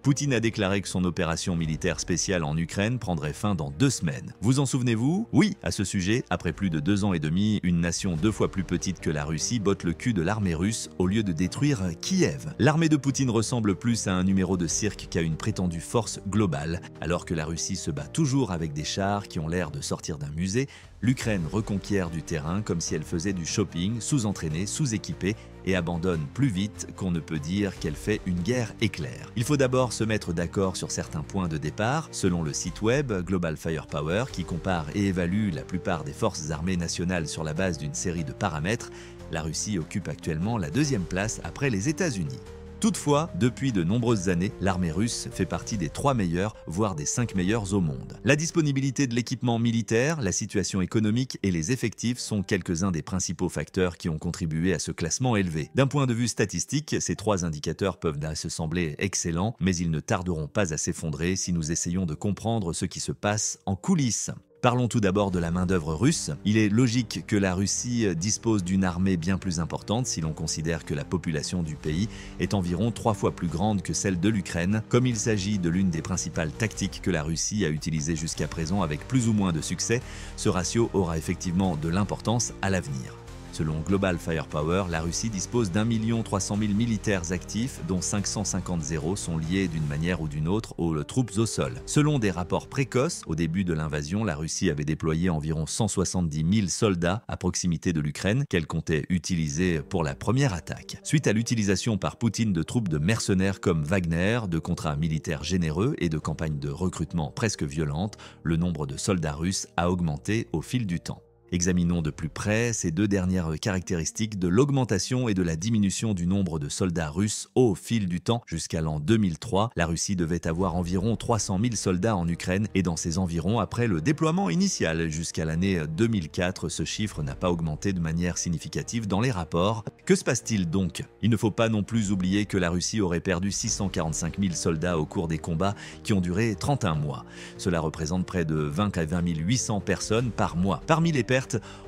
Poutine a déclaré que son opération militaire spéciale en Ukraine prendrait fin dans 2 semaines. Vous en souvenez-vous? Oui, à ce sujet, après plus de 2 ans et demi, une nation 2 fois plus petite que la Russie botte le cul de l'armée russe au lieu de détruire Kiev. L'armée de Poutine ressemble plus à un numéro de cirque qu'à une prétendue force globale. Alors que la Russie se bat toujours avec des chars qui ont l'air de sortir d'un musée, l'Ukraine reconquiert du terrain comme si elle faisait du shopping, sous-entraînée, sous-équipée, et abandonne plus vite qu'on ne peut dire qu'elle fait une guerre éclair. Il faut d'abord se mettre d'accord sur certains points de départ, selon le site web Global Firepower, qui compare et évalue la plupart des forces armées nationales sur la base d'une série de paramètres. La Russie occupe actuellement la 2e place après les États-Unis. Toutefois, depuis de nombreuses années, l'armée russe fait partie des 3 meilleures, voire des 5 meilleures au monde. La disponibilité de l'équipement militaire, la situation économique et les effectifs sont quelques-uns des principaux facteurs qui ont contribué à ce classement élevé. D'un point de vue statistique, ces 3 indicateurs peuvent se sembler excellents, mais ils ne tarderont pas à s'effondrer si nous essayons de comprendre ce qui se passe en coulisses. Parlons tout d'abord de la main-d'œuvre russe. Il est logique que la Russie dispose d'une armée bien plus importante si l'on considère que la population du pays est environ 3 fois plus grande que celle de l'Ukraine. Comme il s'agit de l'une des principales tactiques que la Russie a utilisées jusqu'à présent avec plus ou moins de succès, ce ratio aura effectivement de l'importance à l'avenir. Selon Global Firepower, la Russie dispose d'1 300 000 militaires actifs, dont 550 0 sont liés d'une manière ou d'une autre aux troupes au sol. Selon des rapports précoces, au début de l'invasion, la Russie avait déployé environ 170 000 soldats à proximité de l'Ukraine, qu'elle comptait utiliser pour la première attaque. Suite à l'utilisation par Poutine de troupes de mercenaires comme Wagner, de contrats militaires généreux et de campagnes de recrutement presque violentes, le nombre de soldats russes a augmenté au fil du temps. Examinons de plus près ces 2 dernières caractéristiques de l'augmentation et de la diminution du nombre de soldats russes au fil du temps. Jusqu'à l'an 2003, la Russie devait avoir environ 300 000 soldats en Ukraine et dans ses environs après le déploiement initial. Jusqu'à l'année 2004, ce chiffre n'a pas augmenté de manière significative dans les rapports. Que se passe-t-il donc? Il ne faut pas non plus oublier que la Russie aurait perdu 645 000 soldats au cours des combats qui ont duré 31 mois. Cela représente près de 20 à 20 800 personnes par mois. Parmi les pertes,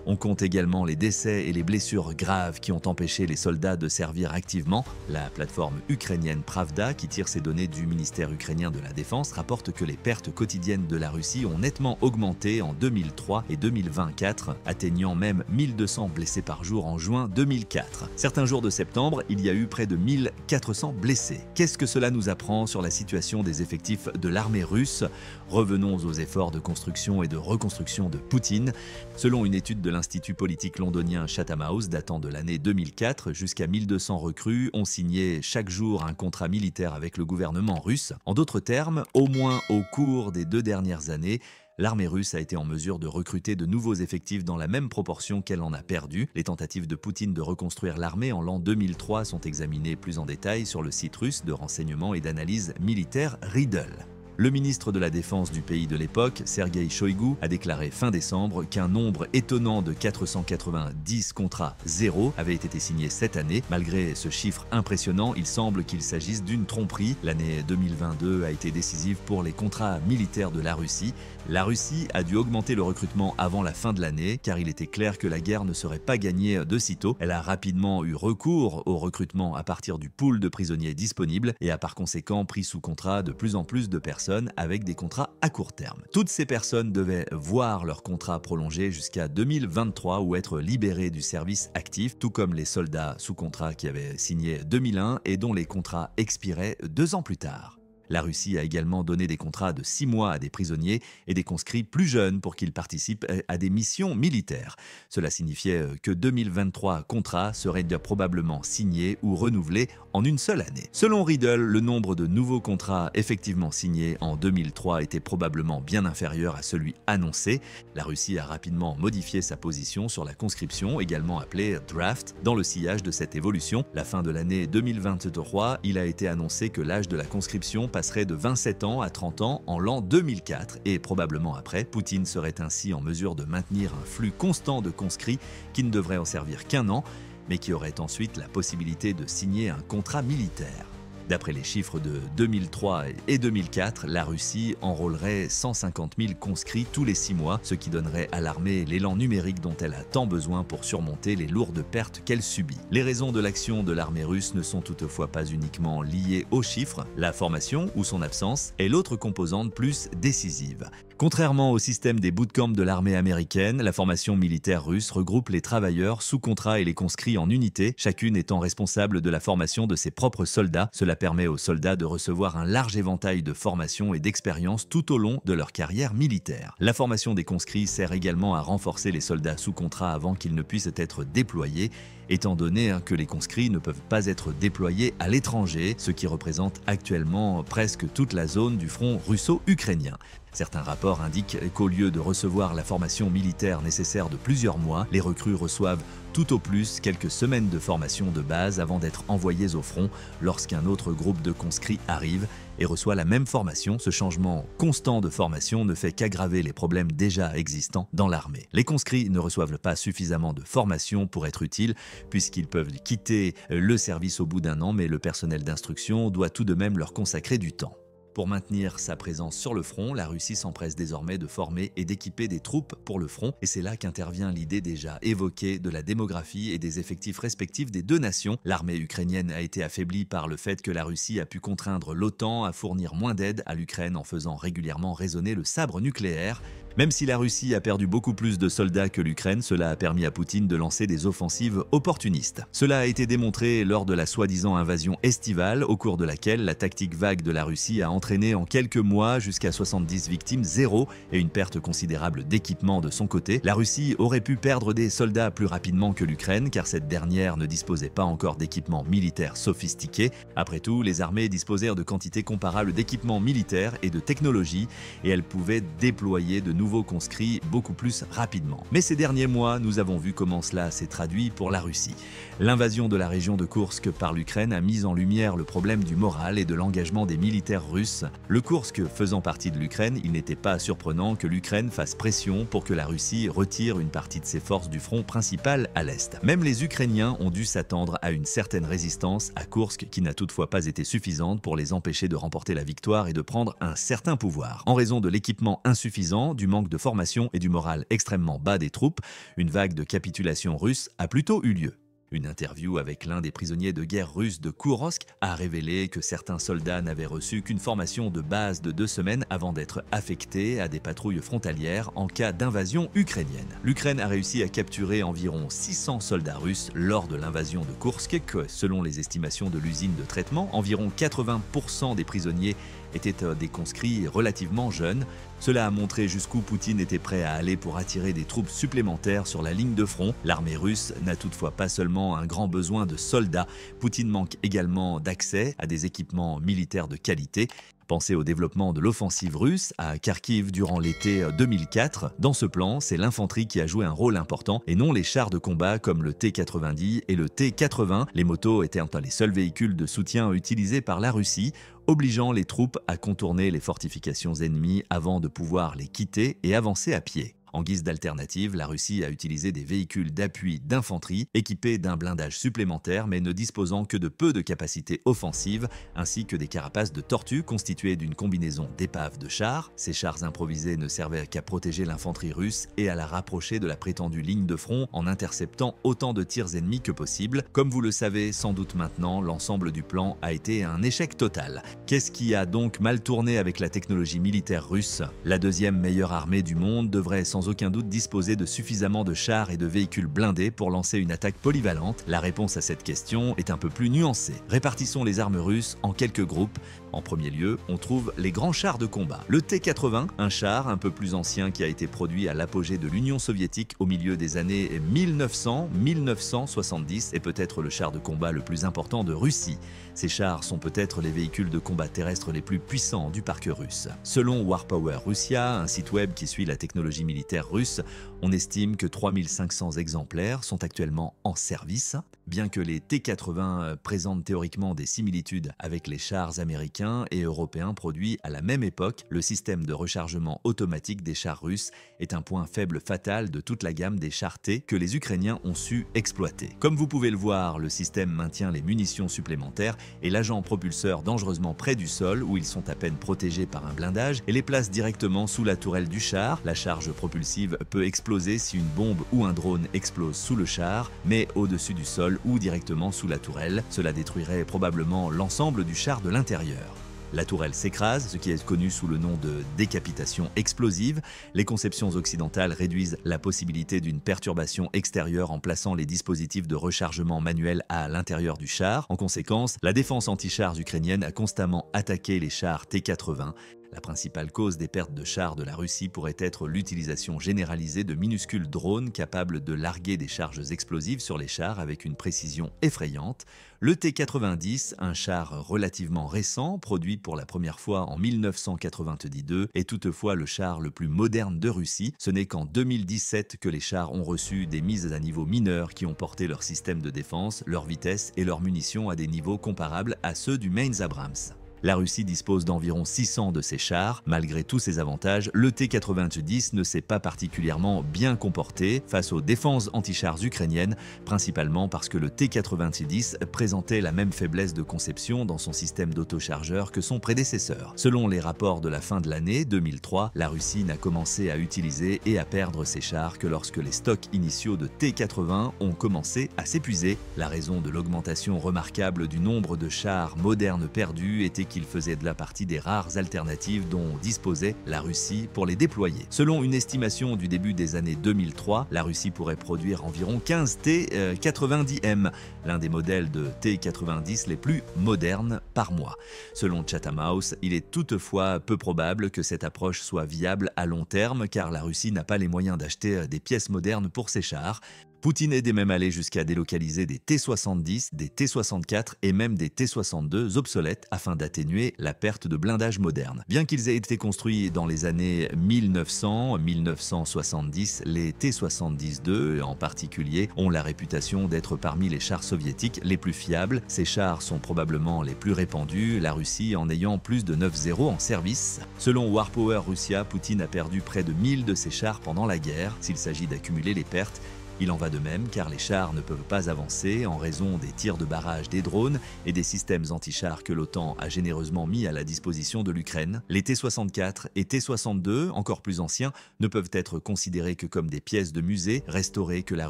on compte également les décès et les blessures graves qui ont empêché les soldats de servir activement. La plateforme ukrainienne Pravda, qui tire ses données du ministère ukrainien de la Défense, rapporte que les pertes quotidiennes de la Russie ont nettement augmenté en 2003 et 2024, atteignant même 1200 blessés par jour en juin 2004. Certains jours de septembre, il y a eu près de 1400 blessés. Qu'est-ce que cela nous apprend sur la situation des effectifs de l'armée russe? Revenons aux efforts de construction et de reconstruction de Poutine. Selon une étude de l'Institut politique londonien Chatham House datant de l'année 2004, jusqu'à 1200 recrues ont signé chaque jour un contrat militaire avec le gouvernement russe. En d'autres termes, au moins au cours des 2 dernières années, l'armée russe a été en mesure de recruter de nouveaux effectifs dans la même proportion qu'elle en a perdu. Les tentatives de Poutine de reconstruire l'armée en l'an 2003 sont examinées plus en détail sur le site russe de renseignement et d'analyse militaire Riddle. Le ministre de la Défense du pays de l'époque, Sergueï Shoïgu, a déclaré fin décembre qu'un nombre étonnant de 490 contrats zéro avait été signé cette année. Malgré ce chiffre impressionnant, il semble qu'il s'agisse d'une tromperie. L'année 2022 a été décisive pour les contrats militaires de la Russie. La Russie a dû augmenter le recrutement avant la fin de l'année, car il était clair que la guerre ne serait pas gagnée de sitôt. Elle a rapidement eu recours au recrutement à partir du pool de prisonniers disponibles et a par conséquent pris sous contrat de plus en plus de personnes avec des contrats à court terme. Toutes ces personnes devaient voir leur contrat prolongé jusqu'à 2023 ou être libérées du service actif, tout comme les soldats sous contrat qui avaient signé 2001 et dont les contrats expiraient 2 ans plus tard. La Russie a également donné des contrats de 6 mois à des prisonniers et des conscrits plus jeunes pour qu'ils participent à des missions militaires. Cela signifiait que 2023 contrats seraient probablement signés ou renouvelés en une seule année. Selon Riddle, le nombre de nouveaux contrats effectivement signés en 2003 était probablement bien inférieur à celui annoncé. La Russie a rapidement modifié sa position sur la conscription, également appelée draft, dans le sillage de cette évolution. La fin de l'année 2023, il a été annoncé que l'âge de la conscription passerait de 27 ans à 30 ans en l'an 2004 et probablement après, Poutine serait ainsi en mesure de maintenir un flux constant de conscrits qui ne devrait en servir qu'1 an, mais qui aurait ensuite la possibilité de signer un contrat militaire. D'après les chiffres de 2003 et 2004, la Russie enrôlerait 150 000 conscrits tous les 6 mois, ce qui donnerait à l'armée l'élan numérique dont elle a tant besoin pour surmonter les lourdes pertes qu'elle subit. Les raisons de l'action de l'armée russe ne sont toutefois pas uniquement liées aux chiffres, la formation ou son absence est l'autre composante plus décisive. Contrairement au système des bootcamps de l'armée américaine, la formation militaire russe regroupe les travailleurs sous contrat et les conscrits en unités, chacune étant responsable de la formation de ses propres soldats. Cela permet aux soldats de recevoir un large éventail de formations et d'expériences tout au long de leur carrière militaire. La formation des conscrits sert également à renforcer les soldats sous contrat avant qu'ils ne puissent être déployés, étant donné que les conscrits ne peuvent pas être déployés à l'étranger, ce qui représente actuellement presque toute la zone du front russo-ukrainien. Certains rapports indiquent qu'au lieu de recevoir la formation militaire nécessaire de plusieurs mois, les recrues reçoivent tout au plus quelques semaines de formation de base avant d'être envoyés au front lorsqu'un autre groupe de conscrits arrive et reçoit la même formation. Ce changement constant de formation ne fait qu'aggraver les problèmes déjà existants dans l'armée. Les conscrits ne reçoivent pas suffisamment de formation pour être utiles puisqu'ils peuvent quitter le service au bout d'un an, mais le personnel d'instruction doit tout de même leur consacrer du temps. Pour maintenir sa présence sur le front, la Russie s'empresse désormais de former et d'équiper des troupes pour le front, et c'est là qu'intervient l'idée déjà évoquée de la démographie et des effectifs respectifs des deux nations. L'armée ukrainienne a été affaiblie par le fait que la Russie a pu contraindre l'OTAN à fournir moins d'aide à l'Ukraine en faisant régulièrement résonner le sabre nucléaire. Même si la Russie a perdu beaucoup plus de soldats que l'Ukraine, cela a permis à Poutine de lancer des offensives opportunistes. Cela a été démontré lors de la soi-disant invasion estivale, au cours de laquelle la tactique vague de la Russie a entraîné en quelques mois jusqu'à 70 victimes, 0 et une perte considérable d'équipement de son côté. La Russie aurait pu perdre des soldats plus rapidement que l'Ukraine, car cette dernière ne disposait pas encore d'équipements militaires sophistiqués. Après tout, les armées disposèrent de quantités comparables d'équipements militaires et de technologies, et elles pouvaient déployer de nouveaux conscrits beaucoup plus rapidement. Mais ces derniers mois, nous avons vu comment cela s'est traduit pour la Russie. L'invasion de la région de Koursk par l'Ukraine a mis en lumière le problème du moral et de l'engagement des militaires russes. Le Koursk faisant partie de l'Ukraine, il n'était pas surprenant que l'Ukraine fasse pression pour que la Russie retire une partie de ses forces du front principal à l'est. Même les Ukrainiens ont dû s'attendre à une certaine résistance à Koursk qui n'a toutefois pas été suffisante pour les empêcher de remporter la victoire et de prendre un certain pouvoir. En raison de l'équipement insuffisant, du manque de formation et du moral extrêmement bas des troupes, une vague de capitulation russe a plutôt eu lieu. Une interview avec l'un des prisonniers de guerre russes de Kourovsk a révélé que certains soldats n'avaient reçu qu'une formation de base de 2 semaines avant d'être affectés à des patrouilles frontalières en cas d'invasion ukrainienne. L'Ukraine a réussi à capturer environ 600 soldats russes lors de l'invasion de Koursk, que, selon les estimations de l'usine de traitement, environ 80% des prisonniers étaient des conscrits relativement jeunes. Cela a montré jusqu'où Poutine était prêt à aller pour attirer des troupes supplémentaires sur la ligne de front. L'armée russe n'a toutefois pas seulement un grand besoin de soldats, Poutine manque également d'accès à des équipements militaires de qualité. Pensez au développement de l'offensive russe à Kharkiv durant l'été 2004. Dans ce plan, c'est l'infanterie qui a joué un rôle important et non les chars de combat comme le T-90 et le T-80. Les motos étaient les seuls véhicules de soutien utilisés par la Russie, obligeant les troupes à contourner les fortifications ennemies avant de pouvoir les quitter et avancer à pied. En guise d'alternative, la Russie a utilisé des véhicules d'appui d'infanterie équipés d'un blindage supplémentaire mais ne disposant que de peu de capacités offensives, ainsi que des carapaces de tortue constituées d'une combinaison d'épaves de chars. Ces chars improvisés ne servaient qu'à protéger l'infanterie russe et à la rapprocher de la prétendue ligne de front en interceptant autant de tirs ennemis que possible. Comme vous le savez sans doute maintenant, l'ensemble du plan a été un échec total. Qu'est-ce qui a donc mal tourné avec la technologie militaire russe? La deuxième meilleure armée du monde devrait sans aucun doute disposer de suffisamment de chars et de véhicules blindés pour lancer une attaque polyvalente. La réponse à cette question est un peu plus nuancée. Répartissons les armes russes en quelques groupes. En premier lieu, on trouve les grands chars de combat. Le T-80, un char un peu plus ancien qui a été produit à l'apogée de l'Union soviétique au milieu des années 1900-1970 est peut-être le char de combat le plus important de Russie. Ces chars sont peut-être les véhicules de combat terrestre les plus puissants du parc russe. Selon Warpower Russia, un site web qui suit la technologie militaire militaires russes. On estime que 3500 exemplaires sont actuellement en service. Bien que les T-80 présentent théoriquement des similitudes avec les chars américains et européens produits à la même époque, le système de rechargement automatique des chars russes est un point faible fatal de toute la gamme des chars T que les Ukrainiens ont su exploiter. Comme vous pouvez le voir, le système maintient les munitions supplémentaires et l'agent propulseur dangereusement près du sol où ils sont à peine protégés par un blindage et les place directement sous la tourelle du char. La charge propulsive peut exploser si une bombe ou un drone explose sous le char, mais au-dessus du sol ou directement sous la tourelle. Cela détruirait probablement l'ensemble du char de l'intérieur. La tourelle s'écrase, ce qui est connu sous le nom de décapitation explosive. Les conceptions occidentales réduisent la possibilité d'une perturbation extérieure en plaçant les dispositifs de rechargement manuel à l'intérieur du char. En conséquence, la défense anti-chars ukrainienne a constamment attaqué les chars T-80. La principale cause des pertes de chars de la Russie pourrait être l'utilisation généralisée de minuscules drones capables de larguer des charges explosives sur les chars avec une précision effrayante. Le T-90, un char relativement récent, produit pour la première fois en 1992, est toutefois le char le plus moderne de Russie. Ce n'est qu'en 2017 que les chars ont reçu des mises à niveau mineures qui ont porté leur système de défense, leur vitesse et leurs munitions à des niveaux comparables à ceux du Mainz Abrams. La Russie dispose d'environ 600 de ces chars. Malgré tous ces avantages, le T-90 ne s'est pas particulièrement bien comporté face aux défenses anti-chars ukrainiennes, principalement parce que le T-90 présentait la même faiblesse de conception dans son système d'autochargeur que son prédécesseur. Selon les rapports de la fin de l'année 2003, la Russie n'a commencé à utiliser et à perdre ses chars que lorsque les stocks initiaux de T-80 ont commencé à s'épuiser. La raison de l'augmentation remarquable du nombre de chars modernes perdus était qu'il faisait de la partie des rares alternatives dont disposait la Russie pour les déployer. Selon une estimation du début des années 2003, la Russie pourrait produire environ 15 T-90M, l'un des modèles de T-90 les plus modernes par mois. Selon Chatham House, il est toutefois peu probable que cette approche soit viable à long terme car la Russie n'a pas les moyens d'acheter des pièces modernes pour ses chars. Poutine est même allé jusqu'à délocaliser des T-70, des T-64 et même des T-62 obsolètes afin d'atténuer la perte de blindage moderne. Bien qu'ils aient été construits dans les années 1900-1970, les T-72 en particulier ont la réputation d'être parmi les chars soviétiques les plus fiables. Ces chars sont probablement les plus répandus, la Russie en ayant plus de 9-0 en service. Selon Warpower Russia, Poutine a perdu près de 1000 de ses chars pendant la guerre. S'il s'agit d'accumuler les pertes, il en va de même car les chars ne peuvent pas avancer en raison des tirs de barrage des drones et des systèmes anti-chars que l'OTAN a généreusement mis à la disposition de l'Ukraine. Les T-64 et T-62, encore plus anciens, ne peuvent être considérés que comme des pièces de musée restaurées que la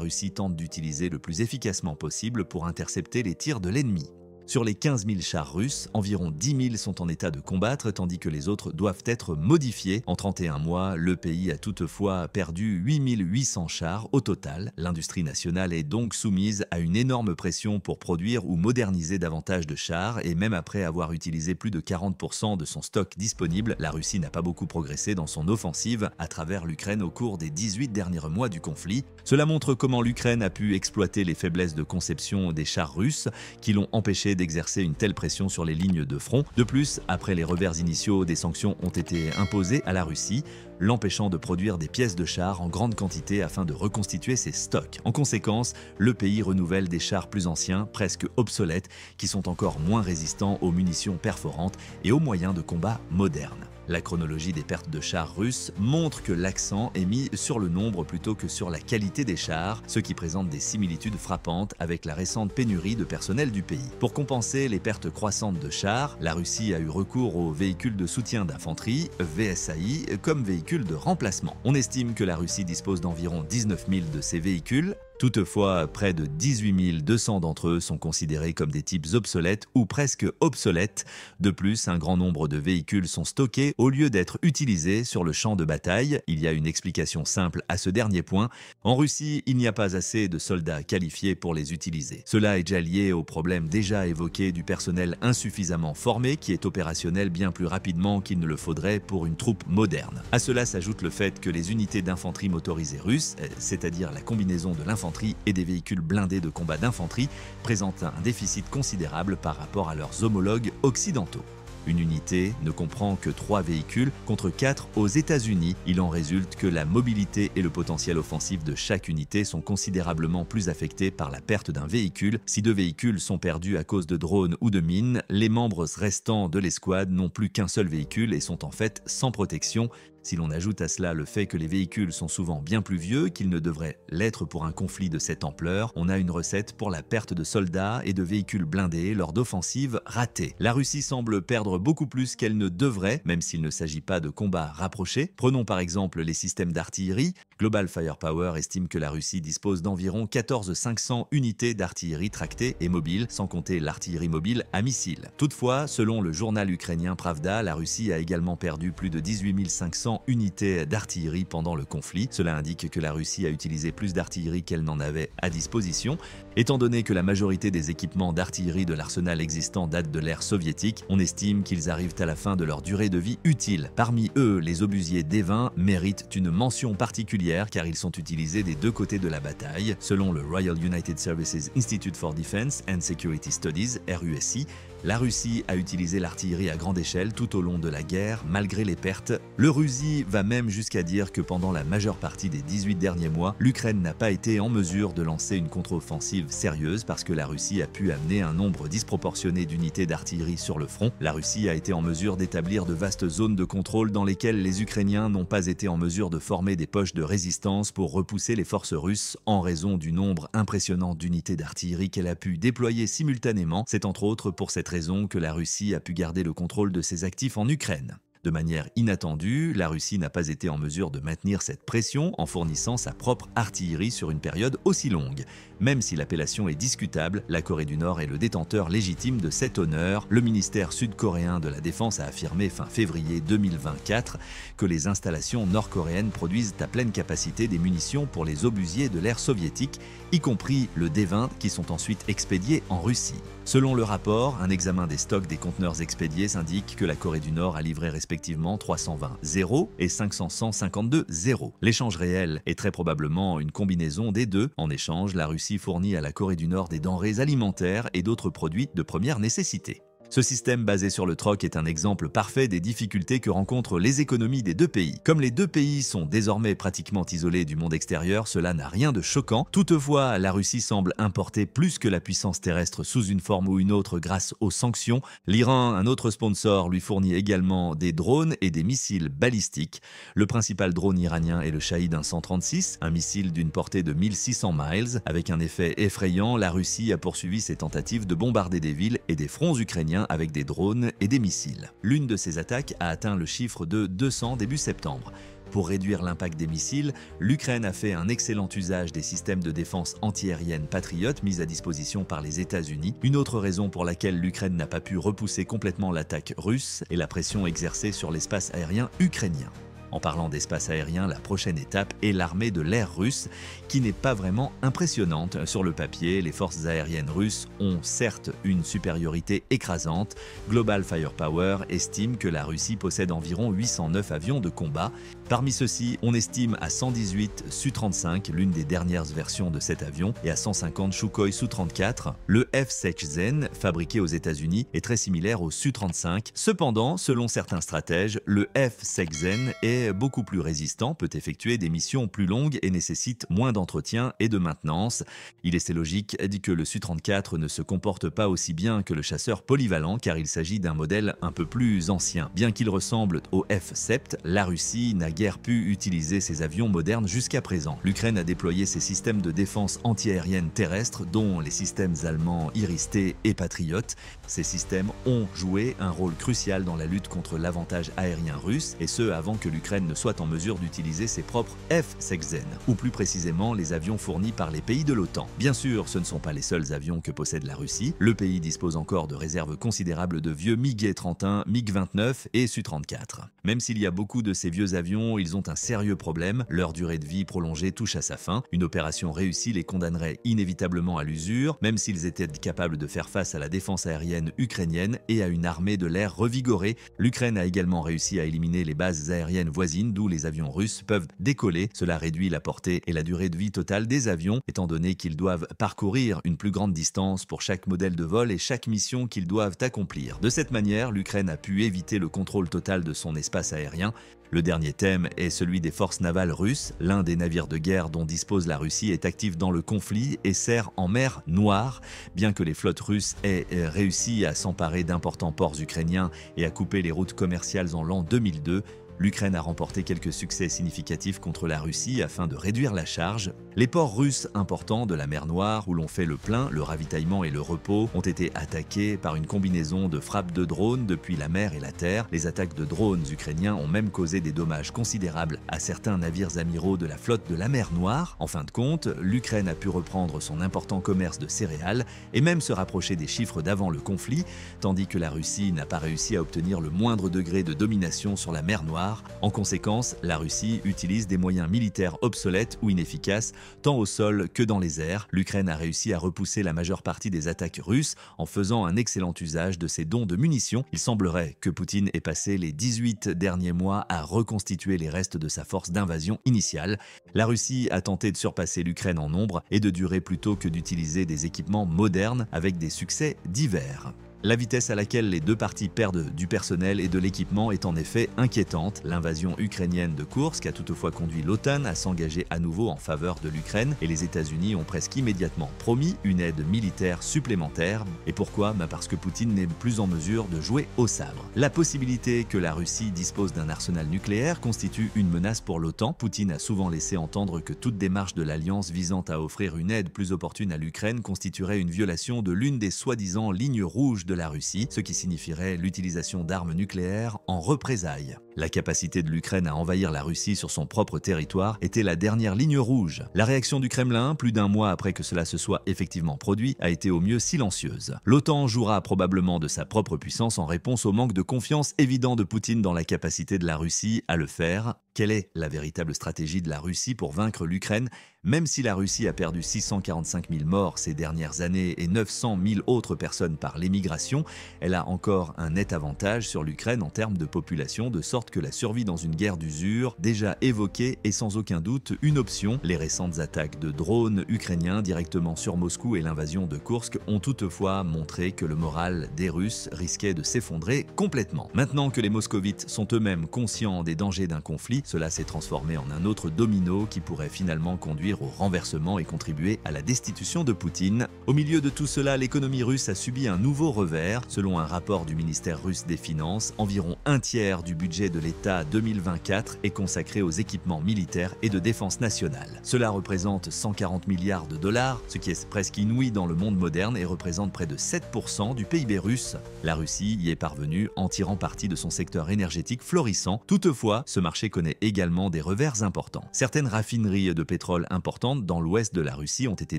Russie tente d'utiliser le plus efficacement possible pour intercepter les tirs de l'ennemi. Sur les 15 000 chars russes, environ 10 000 sont en état de combattre, tandis que les autres doivent être modifiés. En 31 mois, le pays a toutefois perdu 8 800 chars au total. L'industrie nationale est donc soumise à une énorme pression pour produire ou moderniser davantage de chars, et même après avoir utilisé plus de 40% de son stock disponible, la Russie n'a pas beaucoup progressé dans son offensive à travers l'Ukraine au cours des 18 derniers mois du conflit. Cela montre comment l'Ukraine a pu exploiter les faiblesses de conception des chars russes qui l'ont empêché d'exercer une telle pression sur les lignes de front. De plus, après les revers initiaux, des sanctions ont été imposées à la Russie, l'empêchant de produire des pièces de chars en grande quantité afin de reconstituer ses stocks. En conséquence, le pays renouvelle des chars plus anciens, presque obsolètes, qui sont encore moins résistants aux munitions perforantes et aux moyens de combat modernes. La chronologie des pertes de chars russes montre que l'accent est mis sur le nombre plutôt que sur la qualité des chars, ce qui présente des similitudes frappantes avec la récente pénurie de personnel du pays. Pour compenser les pertes croissantes de chars, la Russie a eu recours aux véhicules de soutien d'infanterie, VSAI, comme véhicules de remplacement. On estime que la Russie dispose d'environ 19 000 de ces véhicules. Toutefois, près de 18 200 d'entre eux sont considérés comme des types obsolètes ou presque obsolètes. De plus, un grand nombre de véhicules sont stockés au lieu d'être utilisés sur le champ de bataille. Il y a une explication simple à ce dernier point. En Russie, il n'y a pas assez de soldats qualifiés pour les utiliser. Cela est déjà lié au problème déjà évoqué du personnel insuffisamment formé qui est opérationnel bien plus rapidement qu'il ne le faudrait pour une troupe moderne. À cela s'ajoute le fait que les unités d'infanterie motorisées russes, c'est-à-dire la combinaison de l'infanterie et des véhicules blindés de combat d'infanterie, présentent un déficit considérable par rapport à leurs homologues occidentaux. Une unité ne comprend que 3 véhicules contre 4 aux États-Unis. Il en résulte que la mobilité et le potentiel offensif de chaque unité sont considérablement plus affectés par la perte d'un véhicule. Si 2 véhicules sont perdus à cause de drones ou de mines, les membres restants de l'escouade n'ont plus qu'un seul véhicule et sont en fait sans protection. Si l'on ajoute à cela le fait que les véhicules sont souvent bien plus vieux qu'ils ne devraient l'être pour un conflit de cette ampleur, on a une recette pour la perte de soldats et de véhicules blindés lors d'offensives ratées. La Russie semble perdre beaucoup plus qu'elle ne devrait, même s'il ne s'agit pas de combats rapprochés. Prenons par exemple les systèmes d'artillerie. Global Firepower estime que la Russie dispose d'environ 14 500 unités d'artillerie tractée et mobile, sans compter l'artillerie mobile à missiles. Toutefois, selon le journal ukrainien Pravda, la Russie a également perdu plus de 18 500 unités d'artillerie pendant le conflit. Cela indique que la Russie a utilisé plus d'artillerie qu'elle n'en avait à disposition. Étant donné que la majorité des équipements d'artillerie de l'arsenal existant datent de l'ère soviétique, on estime qu'ils arrivent à la fin de leur durée de vie utile. Parmi eux, les obusiers D-20 méritent une mention particulière car ils sont utilisés des deux côtés de la bataille. Selon le Royal United Services Institute for Defense and Security Studies, RUSI, la Russie a utilisé l'artillerie à grande échelle tout au long de la guerre, malgré les pertes. Le RUSI va même jusqu'à dire que pendant la majeure partie des 18 derniers mois, l'Ukraine n'a pas été en mesure de lancer une contre-offensive sérieuse parce que la Russie a pu amener un nombre disproportionné d'unités d'artillerie sur le front. La Russie a été en mesure d'établir de vastes zones de contrôle dans lesquelles les Ukrainiens n'ont pas été en mesure de former des poches de résistance pour repousser les forces russes en raison du nombre impressionnant d'unités d'artillerie qu'elle a pu déployer simultanément. C'est entre autres pour cette raison que la Russie a pu garder le contrôle de ses actifs en Ukraine. De manière inattendue, la Russie n'a pas été en mesure de maintenir cette pression en fournissant sa propre artillerie sur une période aussi longue. Même si l'appellation est discutable, la Corée du Nord est le détenteur légitime de cet honneur. Le ministère sud-coréen de la Défense a affirmé fin février 2024 que les installations nord-coréennes produisent à pleine capacité des munitions pour les obusiers de l'ère soviétique, y compris le D-20 qui sont ensuite expédiés en Russie. Selon le rapport, un examen des stocks des conteneurs expédiés indique que la Corée du Nord a livré respectivement 320 0 et 552 0. L'échange réel est très probablement une combinaison des deux. En échange, la Russie fournit à la Corée du Nord des denrées alimentaires et d'autres produits de première nécessité. Ce système basé sur le troc est un exemple parfait des difficultés que rencontrent les économies des deux pays. Comme les deux pays sont désormais pratiquement isolés du monde extérieur, cela n'a rien de choquant. Toutefois, la Russie semble importer plus que la puissance terrestre sous une forme ou une autre grâce aux sanctions. L'Iran, un autre sponsor, lui fournit également des drones et des missiles balistiques. Le principal drone iranien est le Shahid 136, un missile d'une portée de 1600 miles. Avec un effet effrayant, la Russie a poursuivi ses tentatives de bombarder des villes et des fronts ukrainiens avec des drones et des missiles. L'une de ces attaques a atteint le chiffre de 200 début septembre. Pour réduire l'impact des missiles, l'Ukraine a fait un excellent usage des systèmes de défense antiaérienne Patriot mis à disposition par les États-Unis. Une autre raison pour laquelle l'Ukraine n'a pas pu repousser complètement l'attaque russe est la pression exercée sur l'espace aérien ukrainien. En parlant d'espace aérien, la prochaine étape est l'armée de l'air russe, qui n'est pas vraiment impressionnante. Sur le papier, les forces aériennes russes ont certes une supériorité écrasante. Global Firepower estime que la Russie possède environ 809 avions de combat. Parmi ceux-ci, on estime à 118 Su-35, l'une des dernières versions de cet avion, et à 150 Sukhoi Su-34. Le F-16, fabriqué aux États-Unis, est très similaire au Su-35. Cependant, selon certains stratèges, le F-16 est beaucoup plus résistant, peut effectuer des missions plus longues et nécessite moins d'entretien et de maintenance. Il est logique dit que le Su-34 ne se comporte pas aussi bien que le chasseur polyvalent car il s'agit d'un modèle un peu plus ancien. Bien qu'il ressemble au F-7, la Russie n'a guère pu utiliser ces avions modernes jusqu'à présent. L'Ukraine a déployé ses systèmes de défense antiaérienne terrestre, dont les systèmes allemands Iris-T et Patriot. Ces systèmes ont joué un rôle crucial dans la lutte contre l'avantage aérien russe, et ce avant que l'Ukraine ne soit en mesure d'utiliser ses propres F-16, ou plus précisément les avions fournis par les pays de l'OTAN. Bien sûr, ce ne sont pas les seuls avions que possède la Russie. Le pays dispose encore de réserves considérables de vieux MiG-31, MiG-29 et Su-34. Même s'il y a beaucoup de ces vieux avions, ils ont un sérieux problème. Leur durée de vie prolongée touche à sa fin. Une opération réussie les condamnerait inévitablement à l'usure, même s'ils étaient capables de faire face à la défense aérienne ukrainienne et à une armée de l'air revigorée. L'Ukraine a également réussi à éliminer les bases aériennes voisines d'où les avions russes peuvent décoller. Cela réduit la portée et la durée de vie totale des avions, étant donné qu'ils doivent parcourir une plus grande distance pour chaque modèle de vol et chaque mission qu'ils doivent accomplir. De cette manière, l'Ukraine a pu éviter le contrôle total de son espace aérien. Le dernier thème est celui des forces navales russes. L'un des navires de guerre dont dispose la Russie est actif dans le conflit et sert en mer Noire. Bien que les flottes russes aient réussi à s'emparer d'importants ports ukrainiens et à couper les routes commerciales en l'an 2002, l'Ukraine a remporté quelques succès significatifs contre la Russie afin de réduire la charge. Les ports russes importants de la mer Noire, où l'on fait le plein, le ravitaillement et le repos, ont été attaqués par une combinaison de frappes de drones depuis la mer et la terre. Les attaques de drones ukrainiens ont même causé des dommages considérables à certains navires amiraux de la flotte de la mer Noire. En fin de compte, l'Ukraine a pu reprendre son important commerce de céréales et même se rapprocher des chiffres d'avant le conflit, tandis que la Russie n'a pas réussi à obtenir le moindre degré de domination sur la mer Noire. En conséquence, la Russie utilise des moyens militaires obsolètes ou inefficaces, tant au sol que dans les airs. L'Ukraine a réussi à repousser la majeure partie des attaques russes en faisant un excellent usage de ses dons de munitions. Il semblerait que Poutine ait passé les 18 derniers mois à reconstituer les restes de sa force d'invasion initiale. La Russie a tenté de surpasser l'Ukraine en nombre et de durée plutôt que d'utiliser des équipements modernes avec des succès divers. La vitesse à laquelle les deux parties perdent du personnel et de l'équipement est en effet inquiétante. L'invasion ukrainienne de Koursk a toutefois conduit l'OTAN à s'engager à nouveau en faveur de l'Ukraine et les États-Unis ont presque immédiatement promis une aide militaire supplémentaire. Et pourquoi ? Parce que Poutine n'est plus en mesure de jouer au sabre. La possibilité que la Russie dispose d'un arsenal nucléaire constitue une menace pour l'OTAN. Poutine a souvent laissé entendre que toute démarche de l'Alliance visant à offrir une aide plus opportune à l'Ukraine constituerait une violation de l'une des soi-disant lignes rouges de la Russie, ce qui signifierait l'utilisation d'armes nucléaires en représailles. La capacité de l'Ukraine à envahir la Russie sur son propre territoire était la dernière ligne rouge. La réaction du Kremlin, plus d'un mois après que cela se soit effectivement produit, a été au mieux silencieuse. L'OTAN jouera probablement de sa propre puissance en réponse au manque de confiance évident de Poutine dans la capacité de la Russie à le faire. Quelle est la véritable stratégie de la Russie pour vaincre l'Ukraine ? Même si la Russie a perdu 645 000 morts ces dernières années et 900 000 autres personnes par l'émigration, elle a encore un net avantage sur l'Ukraine en termes de population, de sorte que la survie dans une guerre d'usure, déjà évoquée, est sans aucun doute une option. Les récentes attaques de drones ukrainiens directement sur Moscou et l'invasion de Koursk ont toutefois montré que le moral des Russes risquait de s'effondrer complètement. Maintenant que les moscovites sont eux-mêmes conscients des dangers d'un conflit, cela s'est transformé en un autre domino qui pourrait finalement conduire au renversement et contribuer à la destitution de Poutine. Au milieu de tout cela, l'économie russe a subi un nouveau revers. Selon un rapport du ministère russe des Finances, environ un tiers du budget de l'État 2024 est consacré aux équipements militaires et de défense nationale. Cela représente 140 milliards de dollars, ce qui est presque inouï dans le monde moderne et représente près de 7% du PIB russe. La Russie y est parvenue en tirant parti de son secteur énergétique florissant. Toutefois, ce marché connaît également des revers importants. Certaines raffineries de pétrole importantes dans l'ouest de la Russie ont été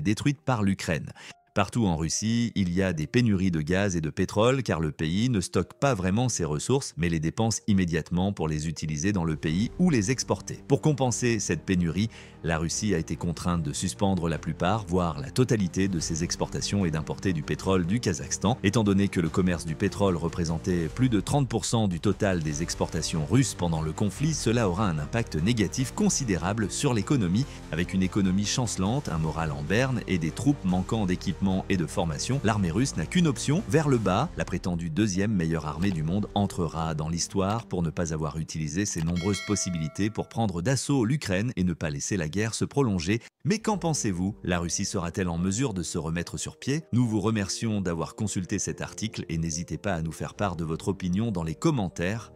détruites par l'Ukraine. Partout en Russie, il y a des pénuries de gaz et de pétrole car le pays ne stocke pas vraiment ses ressources mais les dépense immédiatement pour les utiliser dans le pays ou les exporter. Pour compenser cette pénurie, la Russie a été contrainte de suspendre la plupart, voire la totalité de ses exportations et d'importer du pétrole du Kazakhstan. Étant donné que le commerce du pétrole représentait plus de 30% du total des exportations russes pendant le conflit, cela aura un impact négatif considérable sur l'économie. Avec une économie chancelante, un moral en berne et des troupes manquant d'équipement et de formation, l'armée russe n'a qu'une option, vers le bas. La prétendue deuxième meilleure armée du monde entrera dans l'histoire pour ne pas avoir utilisé ses nombreuses possibilités pour prendre d'assaut l'Ukraine et ne pas laisser la guerre se prolonger. Mais qu'en pensez-vous ? La Russie sera-t-elle en mesure de se remettre sur pied ? Nous vous remercions d'avoir consulté cet article et n'hésitez pas à nous faire part de votre opinion dans les commentaires.